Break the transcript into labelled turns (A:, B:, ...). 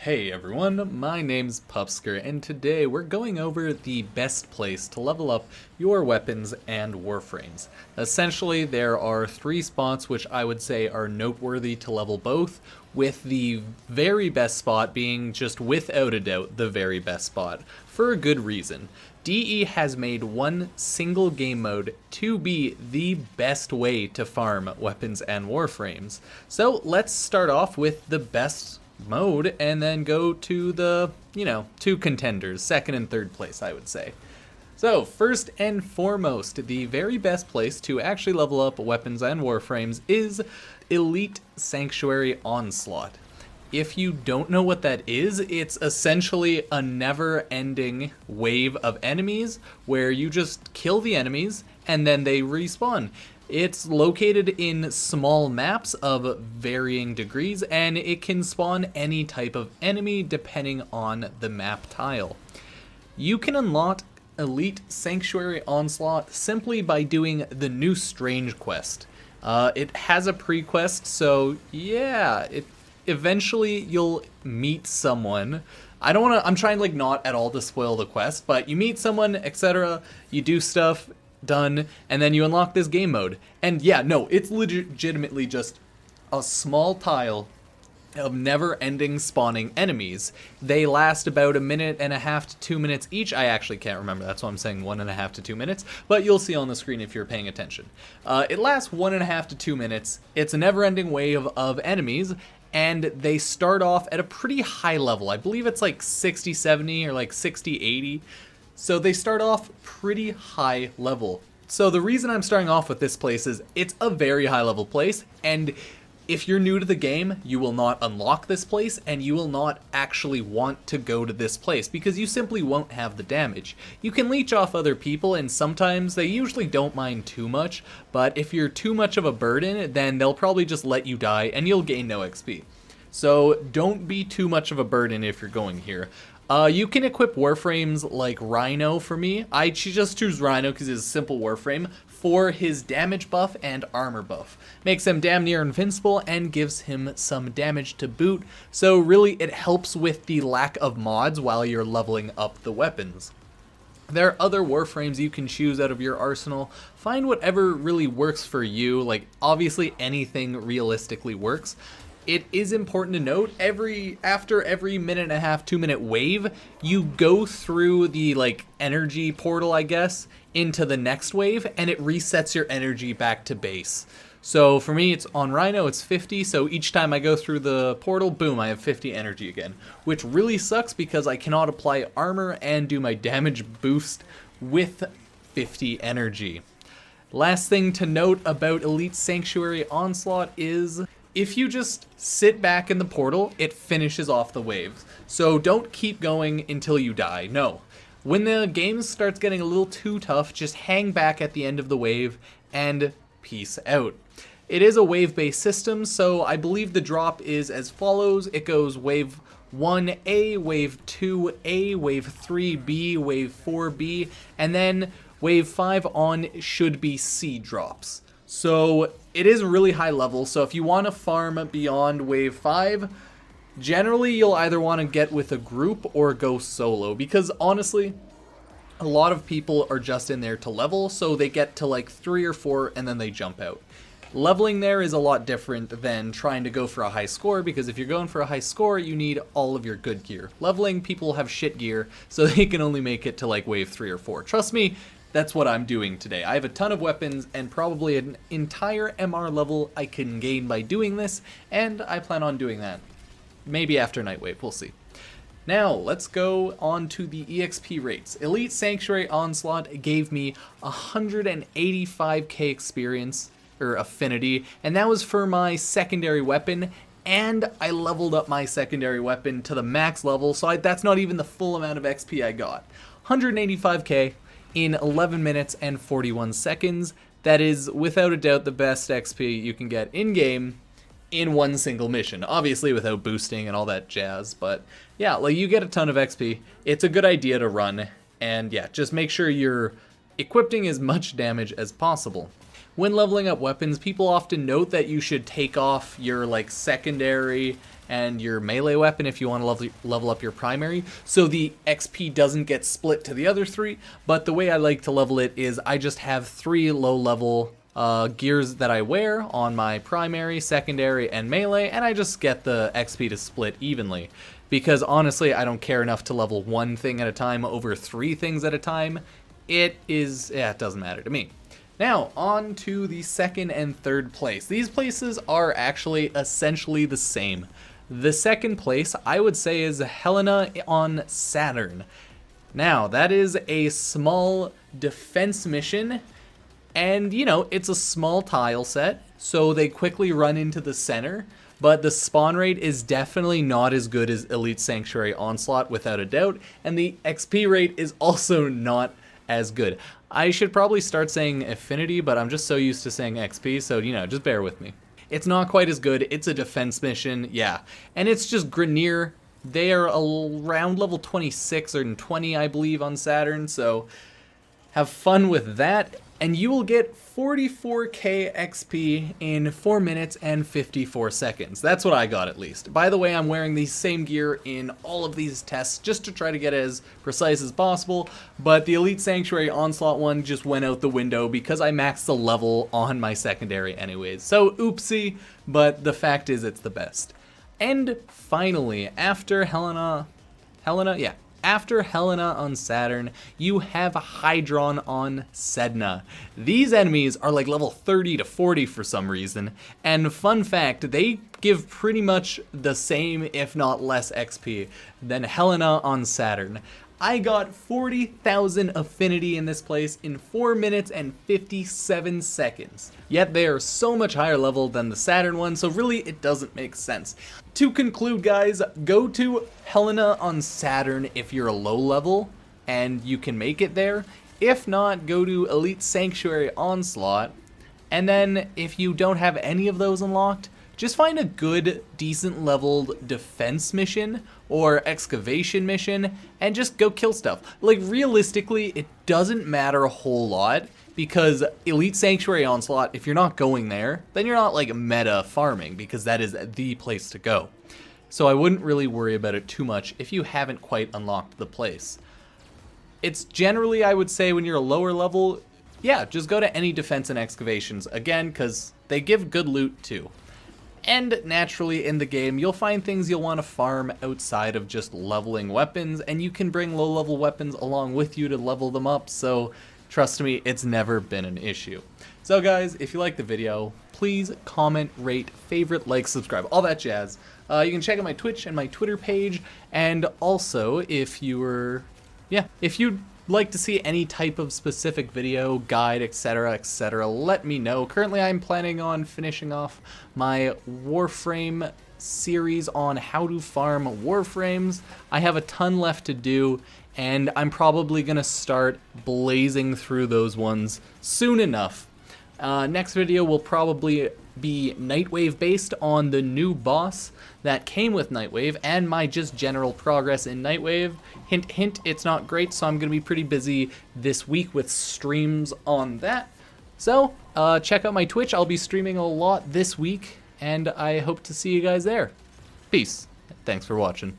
A: Hey everyone, my name's Pupsker, and today we're going over the best place to level up your weapons and Warframes. Essentially, there are three spots which I would say are noteworthy to level both, with the very best spot being just without a doubt the very best spot, for a good reason. DE has made one single game mode to be the best way to farm weapons and Warframes. So let's start off with the best mode and then go to the, two contenders, second and third place, I would say. So, first and foremost, the very best place to actually level up weapons and Warframes is Elite Sanctuary Onslaught. If you don't know what that is, it's essentially a never-ending wave of enemies where you just kill the enemies and then they respawn. It's located in small maps of varying degrees, and it can spawn any type of enemy depending on the map tile. You can unlock Elite Sanctuary Onslaught simply by doing the new Strange quest. It has a pre-quest, so yeah, eventually you'll meet someone. I'm trying not at all to spoil the quest, but you meet someone, etc., you do stuff, done, and then you unlock this game mode. And yeah, no, it's legitimately just a small tile of never-ending spawning enemies. They last about 1.5 to 2 minutes each. I actually can't remember, that's why I'm saying 1.5 to 2 minutes, but you'll see on the screen if you're paying attention. It lasts 1.5 to 2 minutes. It's a never-ending wave of enemies, and they start off at a pretty high level. I believe it's like 60, 70, or like 60, 80. So they start off pretty high level. So the reason I'm starting off with this place is it's a very high level place, and if you're new to the game, you will not unlock this place, and you will not actually want to go to this place because you simply won't have the damage. You can leech off other people, and sometimes they usually don't mind too much, but if you're too much of a burden, then they'll probably just let you die and you'll gain no XP. So don't be too much of a burden if you're going here. You can equip Warframes like Rhino for me. I just choose Rhino because it's a simple Warframe for his damage buff and armor buff. Makes him damn near invincible and gives him some damage to boot. So really it helps with the lack of mods while you're leveling up the weapons. There are other Warframes you can choose out of your arsenal. Find whatever really works for you. Like, obviously anything realistically works. It is important to note, after every 1.5 to 2 minute wave, you go through the energy portal, I guess, into the next wave, and it resets your energy back to base. So for me, it's on Rhino, it's 50, so each time I go through the portal, boom, I have 50 energy again, which really sucks because I cannot apply armor and do my damage boost with 50 energy. Last thing to note about Elite Sanctuary Onslaught is, if you just sit back in the portal, it finishes off the waves. So don't keep going until you die, no. When the game starts getting a little too tough, just hang back at the end of the wave and peace out. It is a wave-based system, so I believe the drop is as follows. It goes wave 1A, wave 2A, wave 3B, wave 4B, and then wave 5 on should be C drops. So it is really high level, so if you want to farm beyond wave 5, generally you'll either want to get with a group or go solo, because honestly, a lot of people are just in there to level, so they get to 3 or 4 and then they jump out. Leveling there is a lot different than trying to go for a high score, because if you're going for a high score, you need all of your good gear. Leveling, people have shit gear, so they can only make it to wave 3 or 4. Trust me, that's what I'm doing today. I have a ton of weapons and probably an entire MR level I can gain by doing this, and I plan on doing that. Maybe after Nightwave, we'll see. Now, let's go on to the Exp Rates. Elite Sanctuary Onslaught gave me 185k experience, or affinity, and that was for my secondary weapon, and I leveled up my secondary weapon to the max level, so that's not even the full amount of XP I got. 185k. in 11 minutes and 41 seconds. That is, without a doubt, the best XP you can get in-game in one single mission. Obviously without boosting and all that jazz, but yeah, you get a ton of XP. It's a good idea to run, and yeah, just make sure you're equipping as much damage as possible. When leveling up weapons, people often note that you should take off your secondary and your melee weapon if you want to level up your primary, so the XP doesn't get split to the other 3. But the way I like to level it is I just have 3 low level gears that I wear on my primary, secondary, and melee, and I just get the XP to split evenly. Because honestly, I don't care enough to level 1 thing at a time over 3 things at a time. It doesn't matter to me. Now, on to the 2nd and 3rd place. These places are actually essentially the same. The 2nd place, I would say, is Helene on Saturn. Now, that is a small defense mission, and, you know, it's a small tile set, so they quickly run into the center, but the spawn rate is definitely not as good as Elite Sanctuary Onslaught, without a doubt, and the XP rate is also not as good. I should probably start saying Affinity, but I'm just so used to saying XP, so, you know, just bear with me. It's not quite as good. It's a defense mission, yeah, and it's just Grineer. They are around level 26 or 20, I believe, on Saturn, so have fun with that. And you will get 44k XP in 4 minutes and 54 seconds. That's what I got, at least. By the way, I'm wearing the same gear in all of these tests just to try to get as precise as possible, but the Elite Sanctuary Onslaught one just went out the window because I maxed the level on my secondary anyways. So oopsie, but the fact is it's the best. And finally, after Helene on Saturn, you have Hydron on Sedna. These enemies are like level 30 to 40 for some reason, and fun fact, they give pretty much the same, if not less XP than Helene on Saturn. I got 40,000 affinity in this place in 4 minutes and 57 seconds. Yet they are so much higher level than the Saturn one, so really it doesn't make sense. To conclude, guys, go to Helene on Saturn if you're a low level and you can make it there. If not, go to Elite Sanctuary Onslaught. And then if you don't have any of those unlocked, just find a good, decent leveled defense mission or excavation mission and just go kill stuff. Like, realistically, it doesn't matter a whole lot because Elite Sanctuary Onslaught, if you're not going there, then you're not like meta farming because that is the place to go. So I wouldn't really worry about it too much if you haven't quite unlocked the place. It's generally, I would say, when you're a lower level, yeah, just go to any defense and excavations, again, because they give good loot too. And naturally in the game, you'll find things you'll want to farm outside of just leveling weapons, and you can bring low level weapons along with you to level them up, so trust me, it's never been an issue. So guys, if you liked the video, please comment, rate, favorite, like, subscribe, all that jazz. You can check out my Twitch and my Twitter page, and also if you'd like to see any type of specific video, guide, etc., etc., let me know. Currently, I'm planning on finishing off my Warframe series on how to farm Warframes. I have a ton left to do, and I'm probably going to start blazing through those ones soon enough. Next video will probably be Nightwave based on the new boss that came with Nightwave and my just general progress in Nightwave. Hint, hint, it's not great, so I'm going to be pretty busy this week with streams on that. So, check out my Twitch. I'll be streaming a lot this week, and I hope to see you guys there. Peace. Thanks for watching.